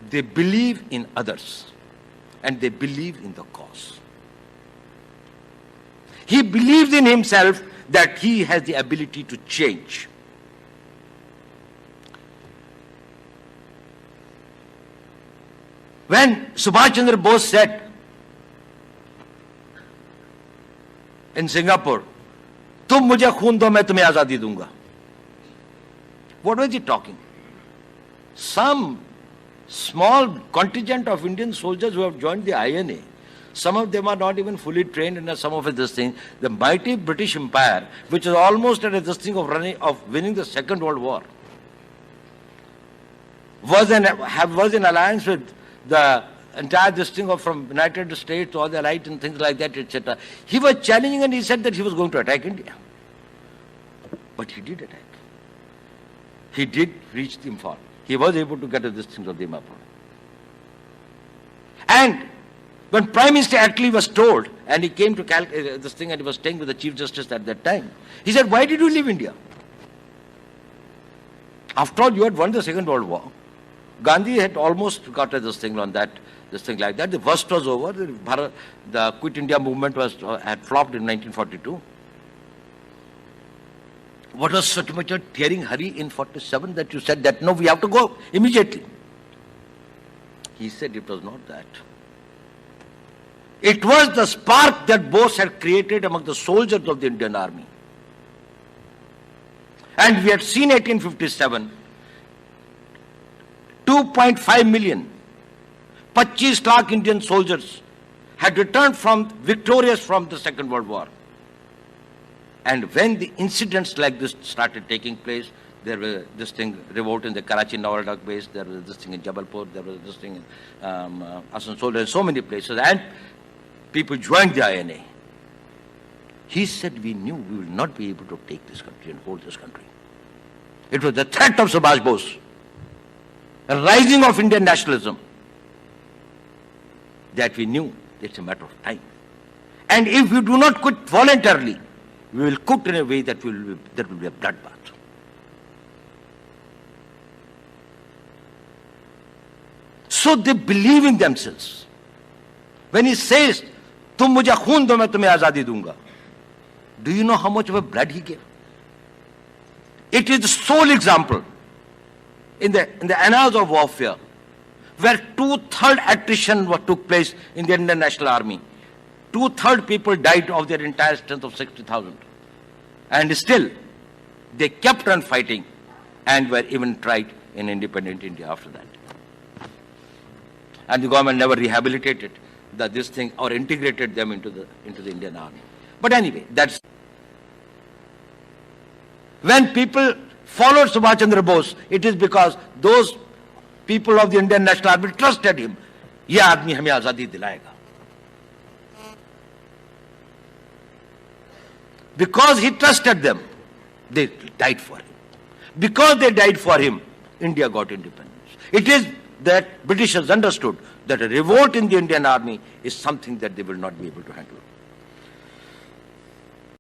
They believe in others and they believe in the cause. He believes in himself that he has the ability to change. When Subhash Chandra Bose said in Singapore, "Tum mujhe khoon do, main tumhe azadi dunga," what was he talking? Some small contingent of Indian soldiers who have joined the INA, some of them are not even fully trained in some of this thing. The mighty British Empire, which is almost at this thing of winning the Second World War, was in alliance with the entire this thing of from United States to all the allied and things like that, etc. He was challenging and he said that he was going to attack India. But he did attack. He did reach the Imphal. He was able to get this thing of the Dimapur. And when Prime Minister Attlee was told, and he came to this thing and he was staying with the Chief Justice at that time, he said, "Why did you leave India? After all, you had won the Second World War. Gandhi had almost got this thing on that, this thing like that. The worst was over. The Quit India movement had flopped in 1942. What was such much a tearing hurry in 47 that you said that, no, we have to go immediately?" He said it was not that. It was the spark that Bose had created among the soldiers of the Indian Army. And we had seen 1857, 2.5 million, 25 lakh Indian soldiers had returned victorious from the Second World War. And when the incidents like this started taking place, there was this thing, revolt in the Karachi Nawaldak base, there was this thing in Jabalpur, there was this thing in Asansol, and so many places, and people joined the INA. He said, "We knew we will not be able to take this country and hold this country." It was the threat of Subhash Bose, a rising of Indian nationalism, that we knew it's a matter of time. And if we do not quit voluntarily, we will quit in a way that will be a bloodbath. So they believe in themselves. When he says, "Tum mujhe khoon do, main tumhe azadi dunga," do you know how much of a blood he gave? It is the sole example in the annals of warfare where 2/3 attrition took place in the Indian National Army. 2/3 people died of their entire strength of 60,000. And still, they kept on fighting and were even tried in independent India after that. And the government never rehabilitated this thing or integrated them into the Indian Army. But anyway, that's... When people followed Subhash Chandra Bose, it is because those people of the Indian National Army trusted him. "Ye aadmi hame azadi dilayega." Because he trusted them, they died for him. Because they died for him, India got independence. It is that Britishers understood that a revolt in the Indian Army is something that they will not be able to handle.